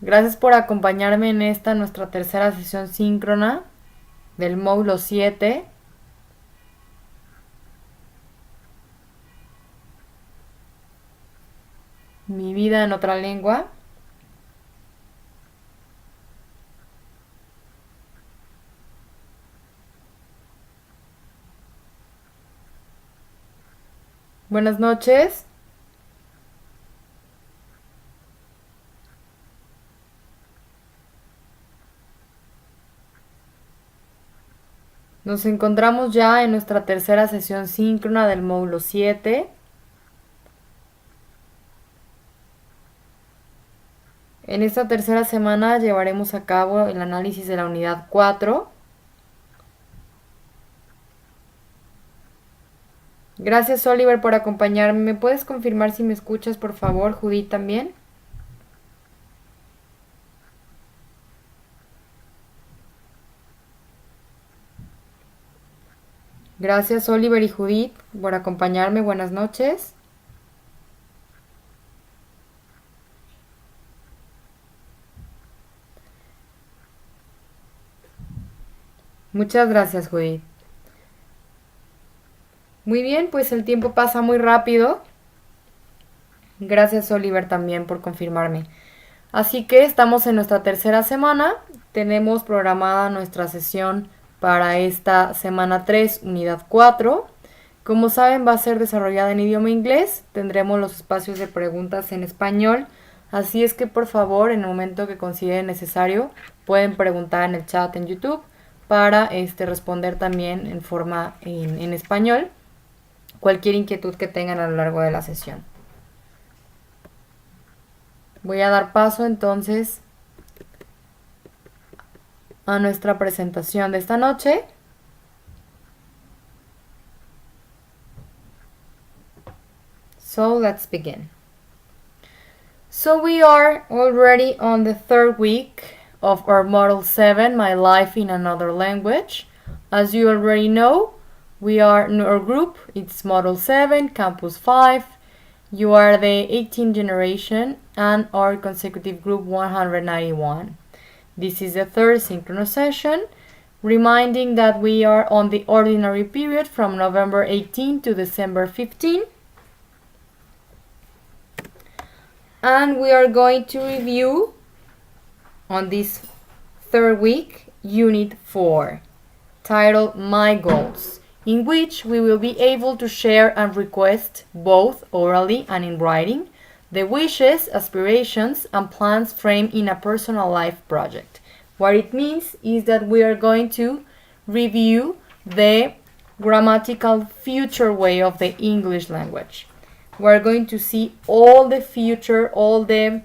Gracias por acompañarme en esta nuestra tercera sesión síncrona del módulo 7. Mi vida en otra lengua. Buenas noches. Nos encontramos ya en nuestra tercera sesión síncrona del módulo 7. En esta tercera semana llevaremos a cabo el análisis de la unidad 4. Gracias, Oliver, por acompañarme. ¿Me puedes confirmar si me escuchas, por favor, Judith también? Gracias, Oliver y Judith, por acompañarme. Buenas noches. Muchas gracias, Judith. Muy bien, pues el tiempo pasa muy rápido. Gracias, Oliver, también por confirmarme. Así que estamos en nuestra tercera semana. Tenemos programada nuestra sesión para esta semana 3, unidad 4. Como saben, va a ser desarrollada en idioma inglés. Tendremos los espacios de preguntas en español. Así es que, por favor, en el momento que consideren necesario, pueden preguntar en el chat en YouTube para responder también en forma en español cualquier inquietud que tengan a lo largo de la sesión. Voy a dar paso entonces a nuestra presentación de esta noche. So let's begin. So we are already on the third week of our Model 7, My Life in Another Language. As you already know, we are in our group. It's Model 7, Campus 5. You are the 18th generation and our consecutive group 191. This is the third synchronous session, reminding that we are on the ordinary period from November 18 to December 15. And we are going to review on this third week Unit 4, titled My Goals, in which we will be able to share and request, both orally and in writing, the wishes, aspirations, and plans framed in a personal life project. What it means is that we are going to review the grammatical future way of the English language. We're going to see all the future, all the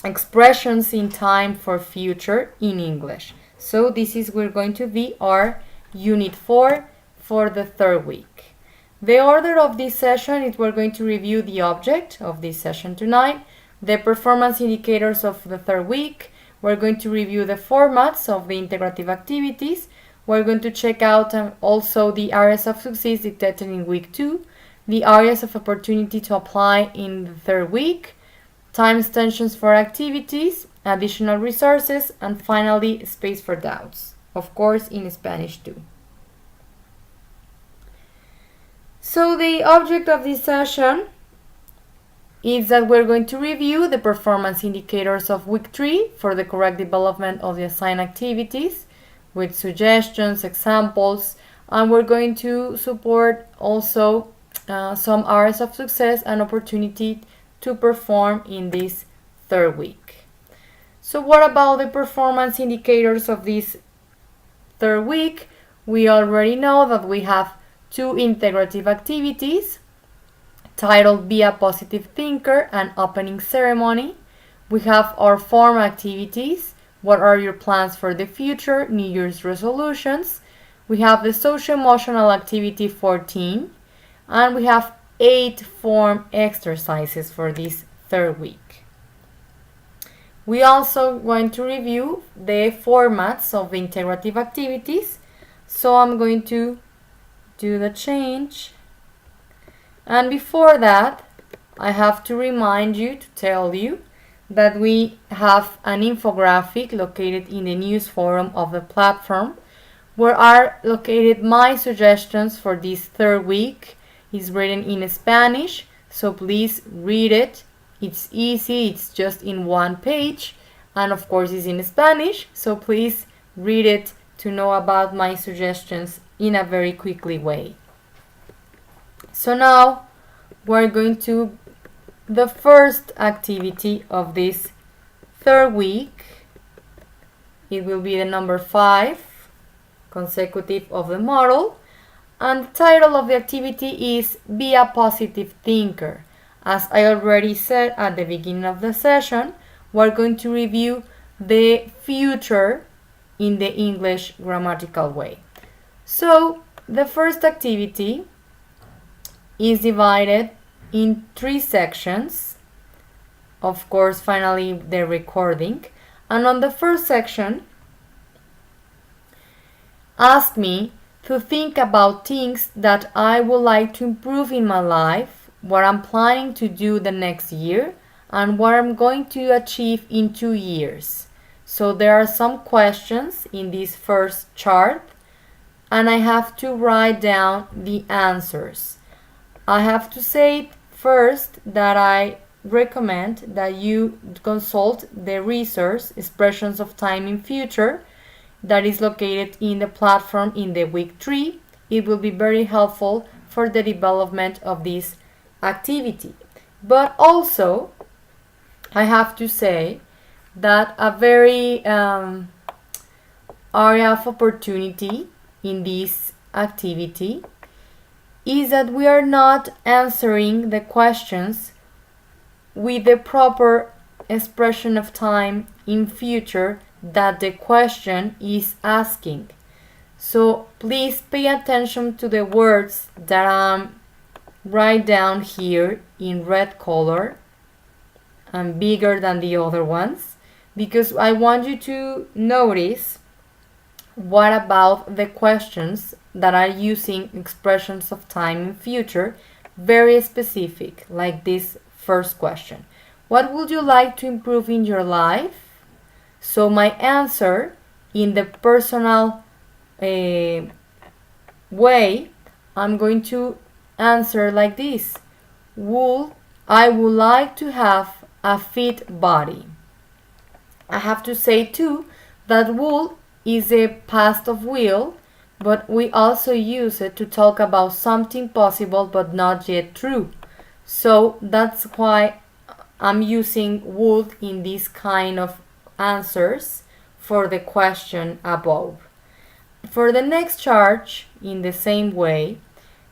expressions in time for future in English. So this is we're going to be our Unit 4 for the third week. The order of this session is we're going to review the object of this session tonight, the performance indicators of the third week. We're going to review the formats of the integrative activities. We're going to check out also the areas of success detected in week 2, the areas of opportunity to apply in the third week, time extensions for activities, additional resources, and finally, space for doubts, of course in Spanish too. So the object of this session is that we're going to review the performance indicators of week 3 for the correct development of the assigned activities with suggestions, examples, and we're going to support also some areas of success and opportunity to perform in this third week. So what about the performance indicators of this third week? We already know that we have 2 integrative activities titled Be a Positive Thinker and Opening Ceremony. We have our form activities, what are your plans for the future, New Year's resolutions. We have the social emotional activity 14, and we have 8 form exercises for this third week. We also going to review the formats of the integrative activities. So I'm going to do the change. And before that, I have to remind you, to tell you, that we have an infographic located in the news forum of the platform where are located my suggestions for this third week. It's written in Spanish, so please read it. It's easy, it's just in one page, and of course it's in Spanish, so please read it to know about my suggestions in a very quickly way. So now we're going to the first activity of this third week. It will be the number 5 consecutive of the model, and the title of the activity is Be a Positive Thinker. As I already said at the beginning of the session, we're going to review the future in the English grammatical way. So the first activity is divided in 3 sections. Of course, finally the recording. And on the first section, ask me to think about things that I would like to improve in my life, what I'm planning to do the next year, and what I'm going to achieve in 2 years. So there are some questions in this first chart, and I have to write down the answers. I have to say first that I recommend that you consult the resource Expressions of Time in Future that is located in the platform in the week 3. It will be very helpful for the development of this activity. But also, I have to say that a very area of opportunity in this activity is that we are not answering the questions with the proper expression of time in future that the question is asking. So please pay attention to the words that I'm write down here in red color and bigger than the other ones, because I want you to notice what about the questions that are using expressions of time in future, very specific, like this first question. What would you like to improve in your life? So my answer in the personal way, I'm going to answer like this. I would like to have a fit body. I have to say too that would is a past of will, but we also use it to talk about something possible but not yet true. So that's why I'm using would in this kind of answers for the question above. For the next chart, in the same way,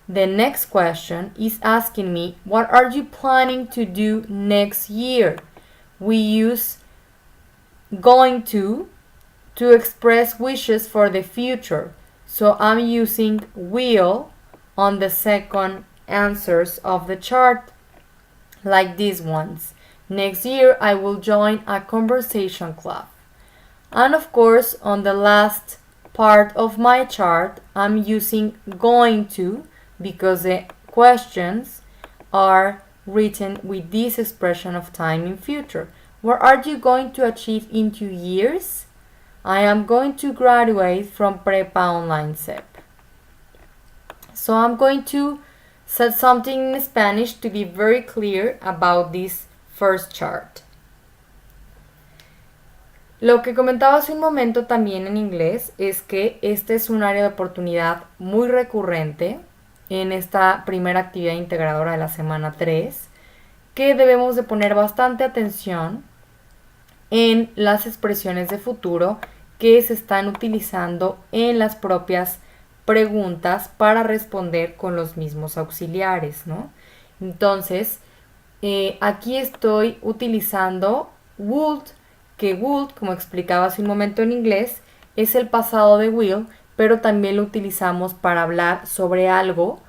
the next question is asking me, what are you planning to do next year? We use going to express wishes for the future. So I'm using will on the second answers of the chart, like these ones. Next year I will join a conversation club. And of course, on the last part of my chart, I'm using going to because the questions are written with this expression of time in future. What are you going to achieve in 2 years? I am going to graduate from Prepa Online CEP. So I'm going to say something in Spanish to be very clear about this first chart. Lo que comentaba hace un momento también en inglés es que este es un área de oportunidad muy recurrente en esta primera actividad integradora de la semana 3, que debemos de poner bastante atención en las expresiones de futuro que se están utilizando en las propias preguntas para responder con los mismos auxiliares, ¿no? Entonces, aquí estoy utilizando would, que would, como explicaba hace un momento en inglés, es el pasado de will, pero también lo utilizamos para hablar sobre algo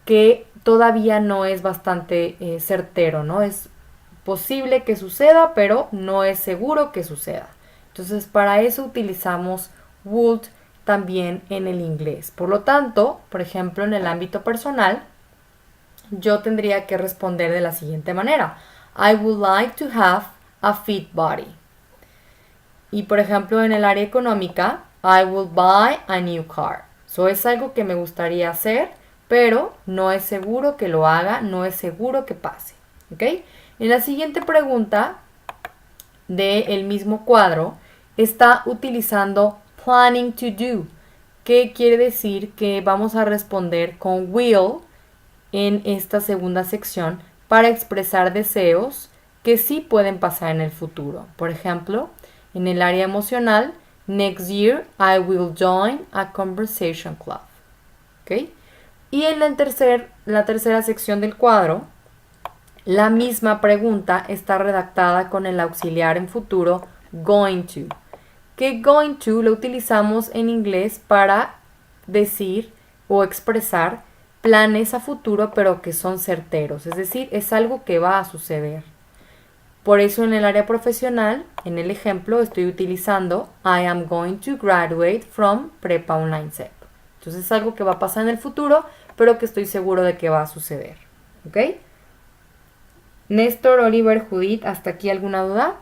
que todavía no es bastante certero, ¿no? Es posible que suceda, pero no es seguro que suceda. Entonces, para eso utilizamos would también en el inglés. Por lo tanto, por ejemplo, en el ámbito personal, yo tendría que responder de la siguiente manera. I would like to have a fit body. Y por ejemplo, en el área económica, I will buy a new car. So es algo que me gustaría hacer, pero no es seguro que lo haga, no es seguro que pase. ¿Ok? En la siguiente pregunta del mismo cuadro, está utilizando planning to do, que quiere decir que vamos a responder con will en esta segunda sección para expresar deseos que sí pueden pasar en el futuro. Por ejemplo, en el área emocional, next year I will join a conversation club. ¿Okay? Y en la tercera sección del cuadro, la misma pregunta está redactada con el auxiliar en futuro going to. Que going to lo utilizamos en inglés para decir o expresar planes a futuro pero que son certeros, es decir, es algo que va a suceder. Por eso en el área profesional, en el ejemplo, estoy utilizando I am going to graduate from Prepa Online CEP. Entonces es algo que va a pasar en el futuro, pero que estoy seguro de que va a suceder. ¿Ok? Néstor, Oliver, Judith, ¿hasta aquí alguna duda?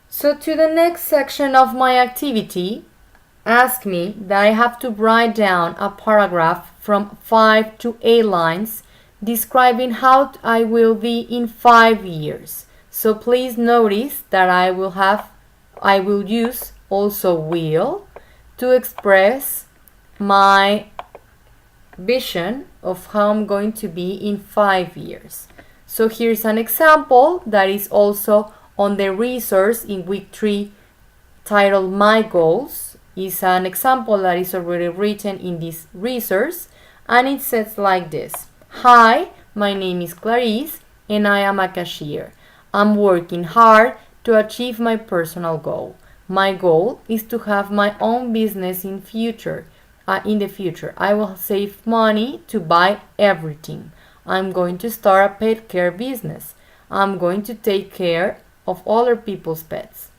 So to the next section of my activity, ask me that I have to write down a paragraph from 5 to 8 lines describing how I will be in 5 years. So please notice that I will use also will to express my vision of how I'm going to be in 5 years. So here's an example that is also on the resource in week 3 titled My Goals. Is an example that is already written in this resource, and it says like this. Hi, my name is Clarice and I am a cashier. I'm working hard to achieve my personal goal. My goal is to have my own business in the future. I will save money to buy everything. I'm going to start a pet care business. I'm going to take care of other people's pets.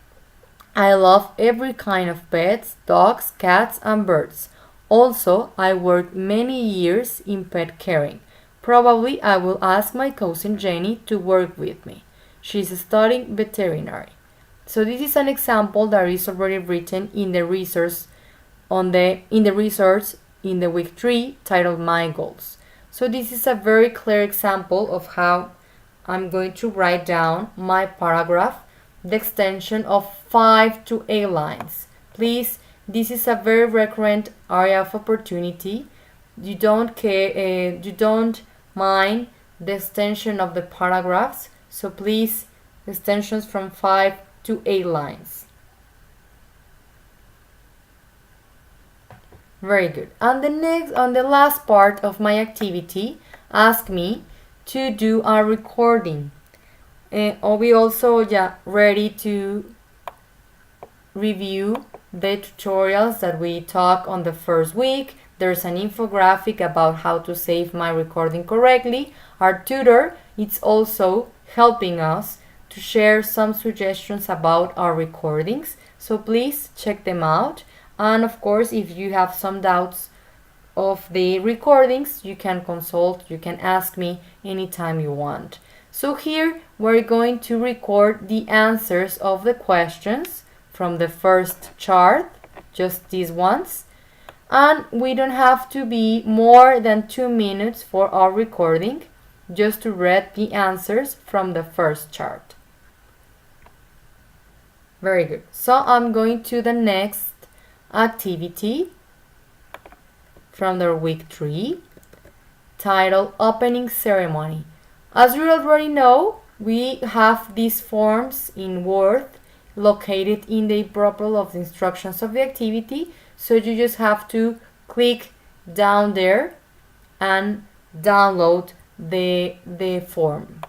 I love every kind of pets, dogs, cats, and birds. Also, I worked many years in pet caring. Probably I will ask my cousin Jenny to work with me. She's studying veterinary. So this is an example that is already written in the resource in the week 3 titled My Goals. So this is a very clear example of how I'm going to write down my paragraph, the extension of 5 to 8 lines. Please, this is a very recurrent area of opportunity. You don't mind the extension of the paragraphs, so please, extensions from 5 to 8 lines. Very good. On the last part of my activity, ask me to do a recording. Are we also ready to review the tutorials that we talked on the first week? There's an infographic about how to save my recording correctly. Our tutor is also helping us to share some suggestions about our recordings. So please check them out. And of course, if you have some doubts of the recordings, you can consult, you can ask me anytime you want. So here we're going to record the answers of the questions from the first chart, just these ones. And we don't have to be more than 2 minutes for our recording, just to read the answers from the first chart. Very good. So I'm going to the next activity from the week 3, titled Opening Ceremony. As you already know, we have these forms in Word located in the proper of the instructions of the activity, so you just have to click down there and download the form.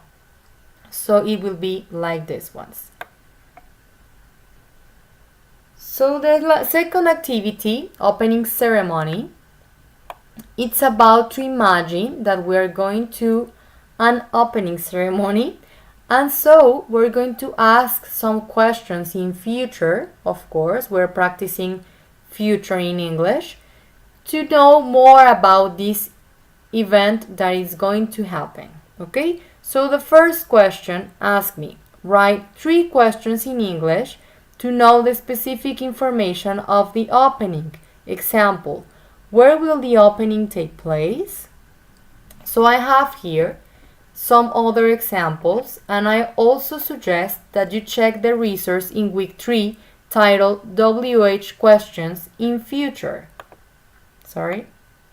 So it will be like this ones. So the second activity, opening ceremony, it's about to imagine that we're going to an opening ceremony, and so we're going to ask some questions in future. Of course, we're practicing future in English to know more about this event that is going to happen. Okay, so the first question asks me, write 3 questions in English to know the specific information of the opening. Example, where will the opening take place? So I have here some other examples, and I also suggest that you check the resource in week 3 titled WH questions in future.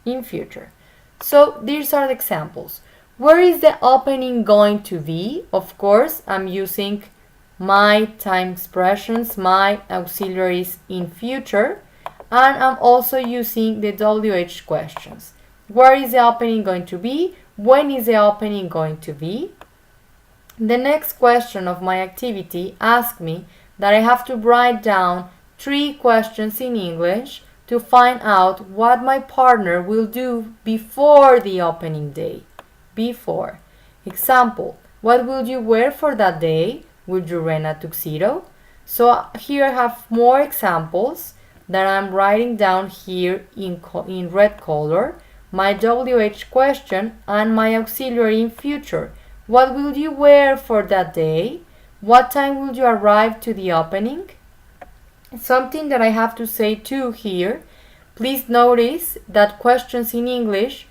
In future. So these are the examples. Where is the opening going to be? Of course, I'm using my time expressions, my auxiliaries in future, and I'm also using the WH questions. Where is the opening going to be? When is the opening going to be? The next question of my activity asks me that I have to write down 3 questions in English to find out what my partner will do before the opening day. Before. Example, what will you wear for that day? Would you rent a tuxedo? So here I have more examples that I'm writing down here in red color. My WH question and my auxiliary in future. What will you wear for that day? What time will you arrive to the opening? Something that I have to say too here. Please notice that questions in English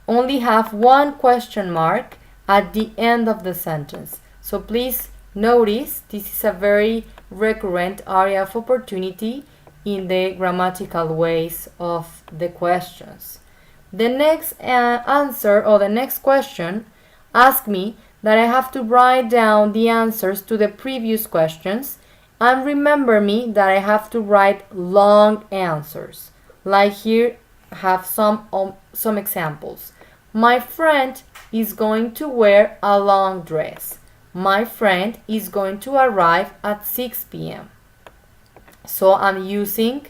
only have 1 question mark at the end of the sentence. So please notice this is a very recurrent area of opportunity in the grammatical ways of the questions. The next answer or the next question asks me that I have to write down the answers to the previous questions, and remember me that I have to write long answers. Like here I have some examples. My friend is going to wear a long dress. My friend is going to arrive at 6 p.m. So I'm using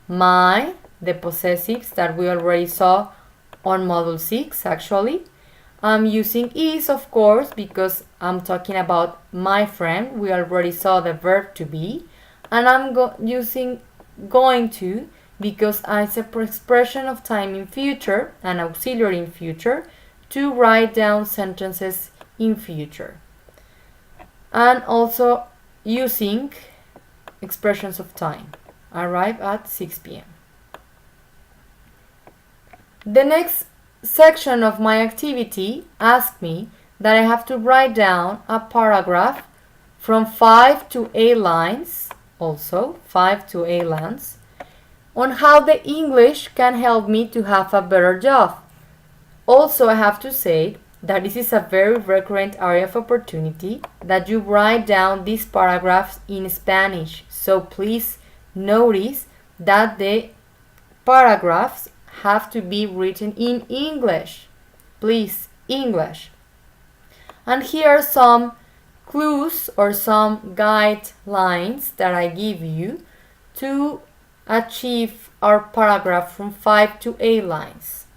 the possessives that we already saw on Module 6 actually. I'm using is, of course, because I'm talking about my friend. We already saw the verb to be. And I'm using going to because it's an expression of time in future, an auxiliary in future, to write down sentences in future. And also using expressions of time. Arrive at 6 p.m. The next section of my activity asks me that I have to write down a paragraph from 5 to 8 lines, also 5 to 8 lines, on how the English can help me to have a better job. Also, I have to say that this is a very recurrent area of opportunity that you write down these paragraphs in Spanish. So please notice that the paragraphs have to be written in English. Please, English. And here are some clues or some guidelines that I give you to achieve our paragraph from 5 to 8 lines.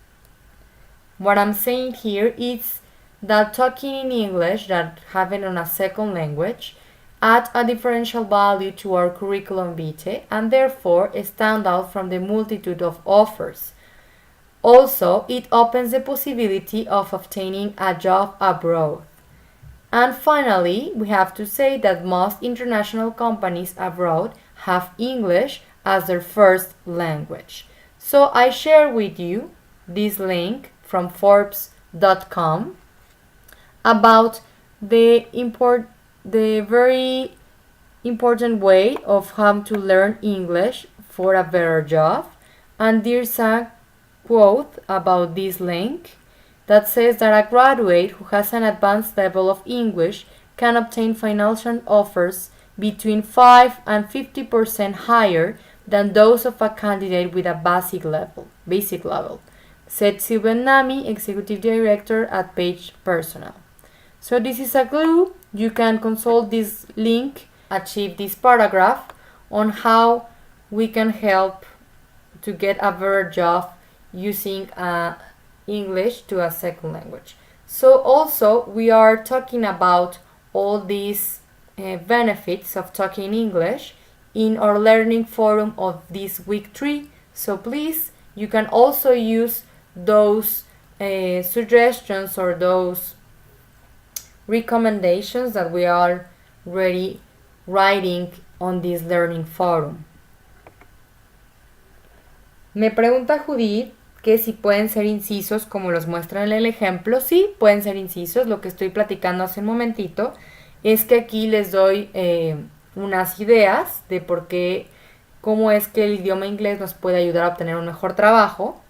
What I'm saying here is that talking in English, that having on a second language, add a differential value to our curriculum vitae and therefore stand out from the multitude of offers. Also, it opens the possibility of obtaining a job abroad. And finally, we have to say that most international companies abroad have English as their first language. So I share with you this link from Forbes.com about the very important way of how to learn English for a better job. And there's a quote about this link that says that a graduate who has an advanced level of English can obtain financial offers between 5 and 50% higher than those of a candidate with a basic level, said Sylvain Nami, Executive Director at Page Personnel. So this is a clue. You can consult this link, achieve this paragraph on how we can help to get a better job using English to a second language. So also we are talking about all these benefits of talking English in our learning forum of this week 3 So please, you can also use those suggestions or those recommendations that we are already writing on this learning forum. Me pregunta Judith que si pueden ser incisos como los muestra en el ejemplo. Sí, pueden ser incisos. Lo que estoy platicando hace un momentito es que aquí les doy unas ideas de por qué, cómo es que el idioma inglés nos puede ayudar a obtener un mejor trabajo.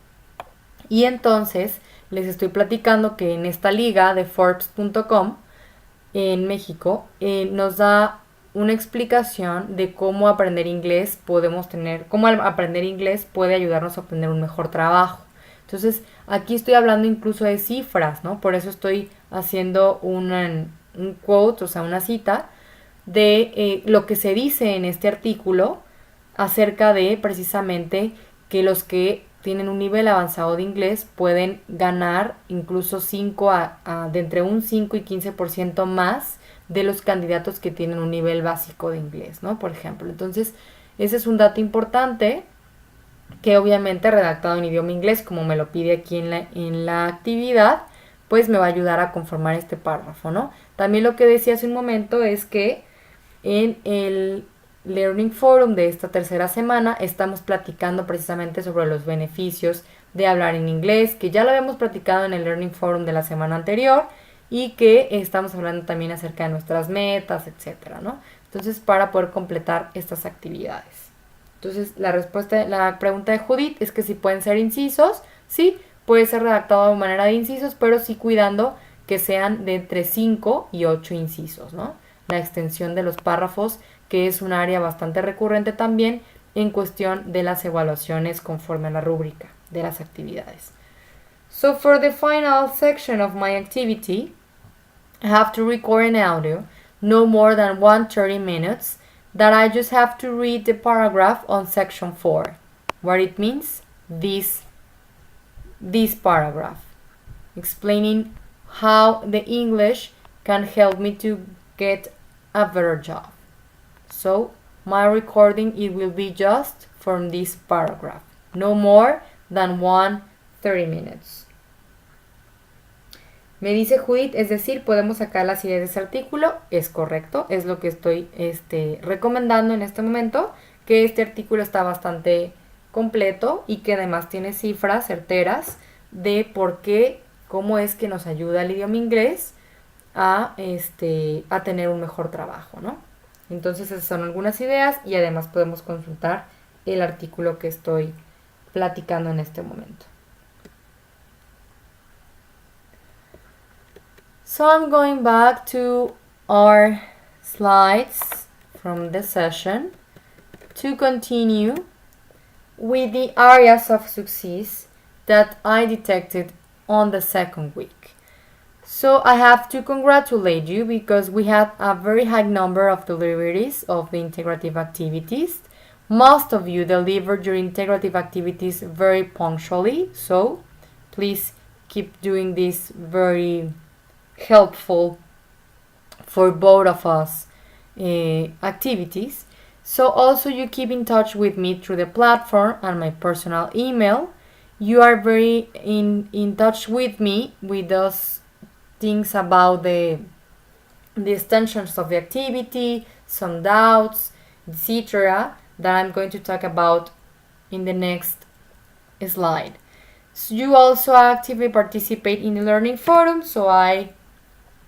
Y entonces les estoy platicando que en esta liga de Forbes.com en México nos da una explicación de cómo aprender inglés cómo aprender inglés puede ayudarnos a obtener un mejor trabajo. Entonces, aquí estoy hablando incluso de cifras, ¿no? Por eso estoy haciendo un quote, o sea, una cita de lo que se dice en este artículo acerca de precisamente que los que tienen un nivel avanzado de inglés pueden ganar incluso de entre un 5 y 15% más de los candidatos que tienen un nivel básico de inglés, ¿no? Por ejemplo. Entonces, ese es un dato importante que obviamente redactado en idioma inglés, como me lo pide aquí en la actividad, pues me va a ayudar a conformar este párrafo, ¿no? También lo que decía hace un momento es que en el Learning Forum de esta tercera semana estamos platicando precisamente sobre los beneficios de hablar en inglés, que ya lo habíamos platicado en el Learning Forum de la semana anterior y que estamos hablando también acerca de nuestras metas, etcétera, ¿no? Entonces, para poder completar estas actividades. Entonces, la pregunta de Judith es que si pueden ser incisos. Sí, puede ser redactado de manera de incisos, pero sí cuidando que sean de entre 5 y 8 incisos, ¿no? La extensión de los párrafos, que es un área bastante recurrente también en cuestión de las evaluaciones conforme a la rúbrica de las actividades. So for the final section of my activity, I have to record an audio, no more than 130 minutes, that I just have to read the paragraph on section 4. What it means? This paragraph, explaining how the English can help me to get a better job. So my recording, it will be just from this paragraph, no more than 130 minutes. Me dice Judith, es decir, podemos sacar las ideas de ese artículo. Es correcto, es lo que estoy recomendando en este momento, que este artículo está bastante completo y que además tiene cifras certeras de por qué, cómo es que nos ayuda el idioma inglés a tener un mejor trabajo, ¿no? Entonces esas son algunas ideas y además podemos consultar el artículo que estoy platicando en este momento. So I'm going back to our slides from the session to continue with the areas of success that I detected on the second week. So I have to congratulate you because we had a very high number of deliveries of the integrative activities. Most of you delivered your integrative activities very punctually, so please keep doing this very helpful for both of us activities. So also you keep in touch with me through the platform and my personal email. You are very in touch with me with those things about the extensions of the activity, some doubts, etc. that I'm going to talk about in the next slide. So you also actively participate in the learning forum, so I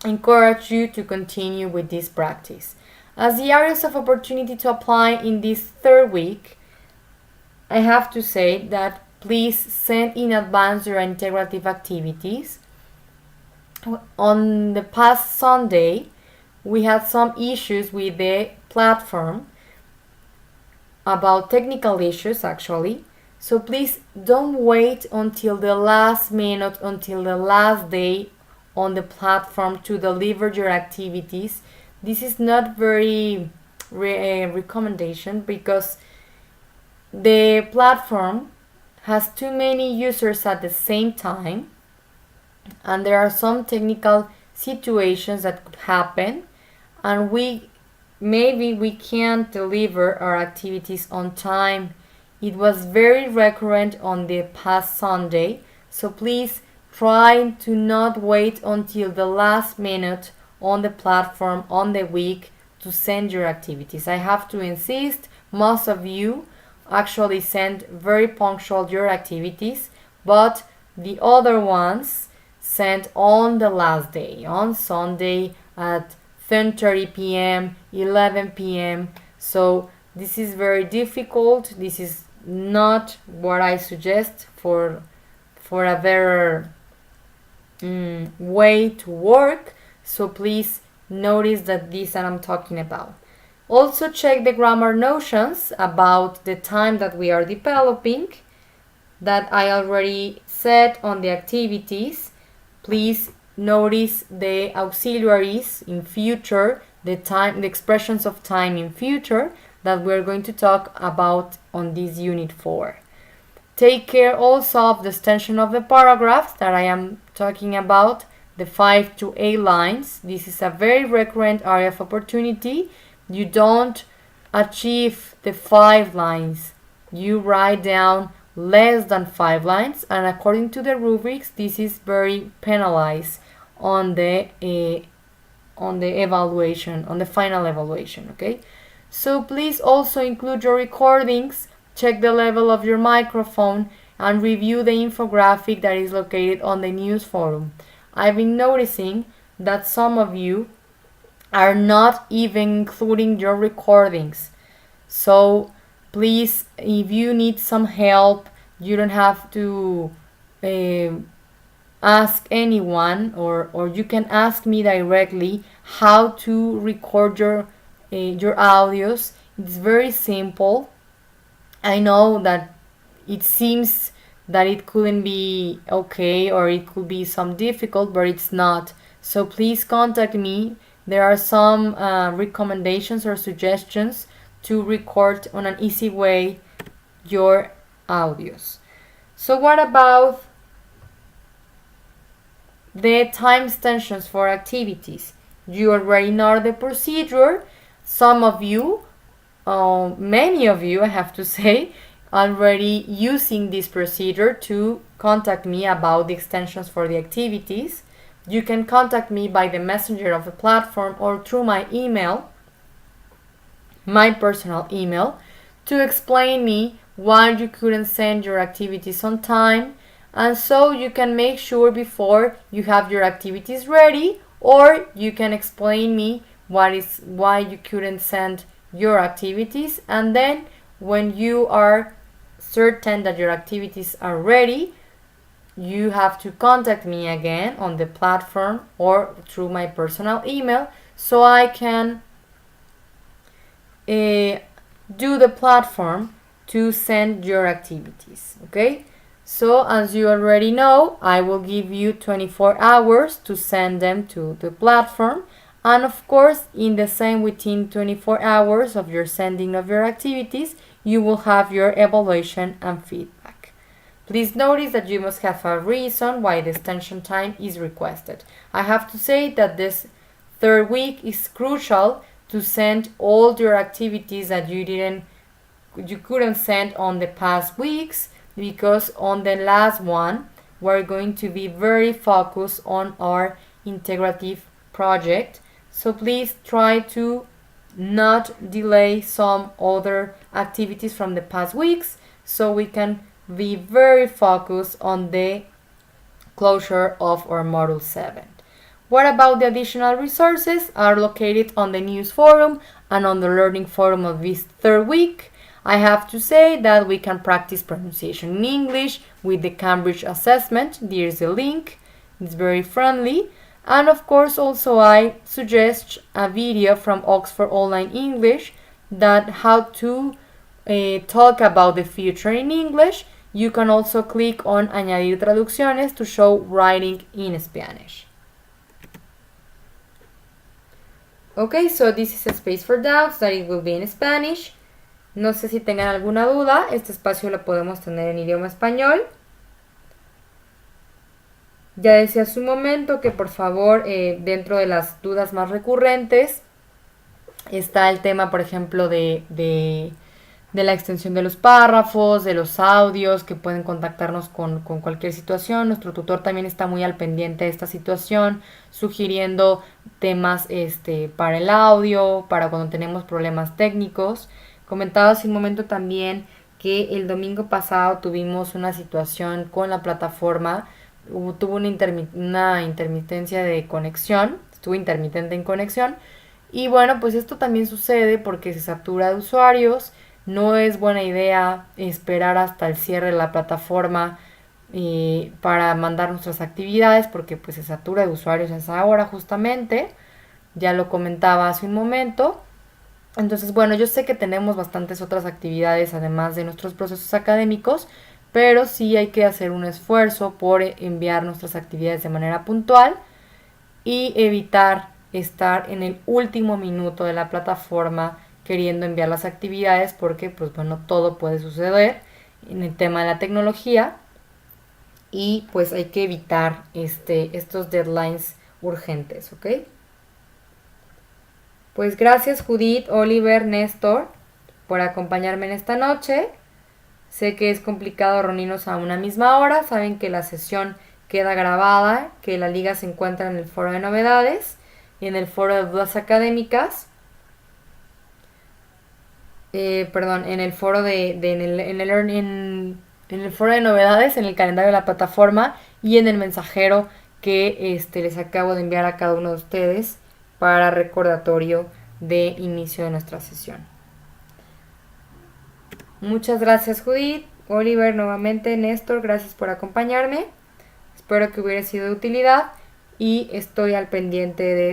encourage you to continue with this practice. As the areas of opportunity to apply in this third week, I have to say that please send in advance your integrative activities. On the past Sunday, we had some issues with the platform about technical issues actually. So please don't wait until the last minute, until the last day on the platform to deliver your activities. This is not very recommendation because the platform has too many users at the same time and there are some technical situations that could happen and maybe we can't deliver our activities on time It was very recurrent on the past Sunday, so please try to not wait until the last minute on the platform on the week to send your activities. I have to insist, most of you actually send very punctual your activities, but the other ones sent on the last day, on Sunday at 10:30 p.m., 11 p.m. So this is very difficult. This is not what I suggest for a better way to work. So please notice that this that I'm talking about. Also check the grammar notions about the time that we are developing that I already said on the activities. Please notice the auxiliaries in future, the expressions of time in future that we're going to talk about on this unit 4. Take care also of the extension of the paragraphs that I am talking about, the 5 to 8 lines. This is a very recurrent area of opportunity. You don't achieve the 5 lines. You write down less than 5 lines, and according to the rubrics, this is very penalized on the evaluation, on the final evaluation, okay? So please also include your recordings, check the level of your microphone, and review the infographic that is located on the news forum. I've been noticing that some of you are not even including your recordings. So please, if you need some help, you don't have to ask anyone, or you can ask me directly how to record your audios. It's very simple. I know that it seems that it couldn't be okay, or it could be some difficult, but it's not. So please contact me. There are some recommendations or suggestions to record on an easy way your audios. So what about the time extensions for activities? You already know the procedure. Some of you, many of you, I have to say, already using this procedure to contact me about the extensions for the activities. You can contact me by the messenger of the platform or through my email, my personal email, to explain me why you couldn't send your activities on time, and so you can make sure before you have your activities ready, or you can explain me why you couldn't send your activities, and then when you are certain that your activities are ready, you have to contact me again on the platform or through my personal email, so I can do the platform to send your activities, okay? So as you already know, I will give you 24 hours to send them to the platform, and of course, in the same within 24 hours of your sending of your activities, you will have your evaluation and feedback. Please notice that you must have a reason why the extension time is requested. I have to say that this 3rd week is crucial to send all your activities that you couldn't send on the past weeks, because on the last one we're going to be very focused on our integrative project. So please try to not delay some other activities from the past weeks, so we can be very focused on the closure of our Module 7. What about the additional resources are located on the news forum and on the learning forum of this 3rd week? I have to say that we can practice pronunciation in English with the Cambridge assessment. There's a link. It's very friendly. And of course, also I suggest a video from Oxford Online English that how to talk about the future in English. You can also click on Añadir traducciones to show writing in Spanish. Okay, so this is a space for doubts that it will be in Spanish. No sé si tengan alguna duda, este espacio lo podemos tener en idioma español. Ya decía hace un momento que por favor, dentro de las dudas más recurrentes, está el tema, por ejemplo, de de la extensión de los párrafos, de los audios, que pueden contactarnos con cualquier situación. Nuestro tutor también está muy al pendiente de esta situación, sugiriendo temas para el audio, para cuando tenemos problemas técnicos. Comentaba hace un momento también que el domingo pasado tuvimos una situación con la plataforma, tuvo una intermitencia de conexión, estuvo intermitente en conexión, y bueno, pues esto también sucede porque se satura de usuarios. No es buena idea esperar hasta el cierre de la plataforma para mandar nuestras actividades, porque pues se satura de usuarios a esa hora justamente, ya lo comentaba hace un momento. Entonces, bueno, yo sé que tenemos bastantes otras actividades además de nuestros procesos académicos, pero sí hay que hacer un esfuerzo por enviar nuestras actividades de manera puntual y evitar estar en el último minuto de la plataforma queriendo enviar las actividades, porque pues bueno, todo puede suceder en el tema de la tecnología y pues hay que evitar estos deadlines urgentes, ¿ok? Pues gracias Judith, Oliver, Néstor por acompañarme en esta noche. Sé que es complicado reunirnos a una misma hora. Saben que la sesión queda grabada, que la liga se encuentra en el foro de novedades y en el foro de dudas académicas. En el foro en el foro de novedades, en el calendario de la plataforma y en el mensajero que les acabo de enviar a cada uno de ustedes para recordatorio de inicio de nuestra sesión. Muchas gracias Judith, Oliver nuevamente, Néstor, gracias por acompañarme. Espero que hubiera sido de utilidad y estoy al pendiente de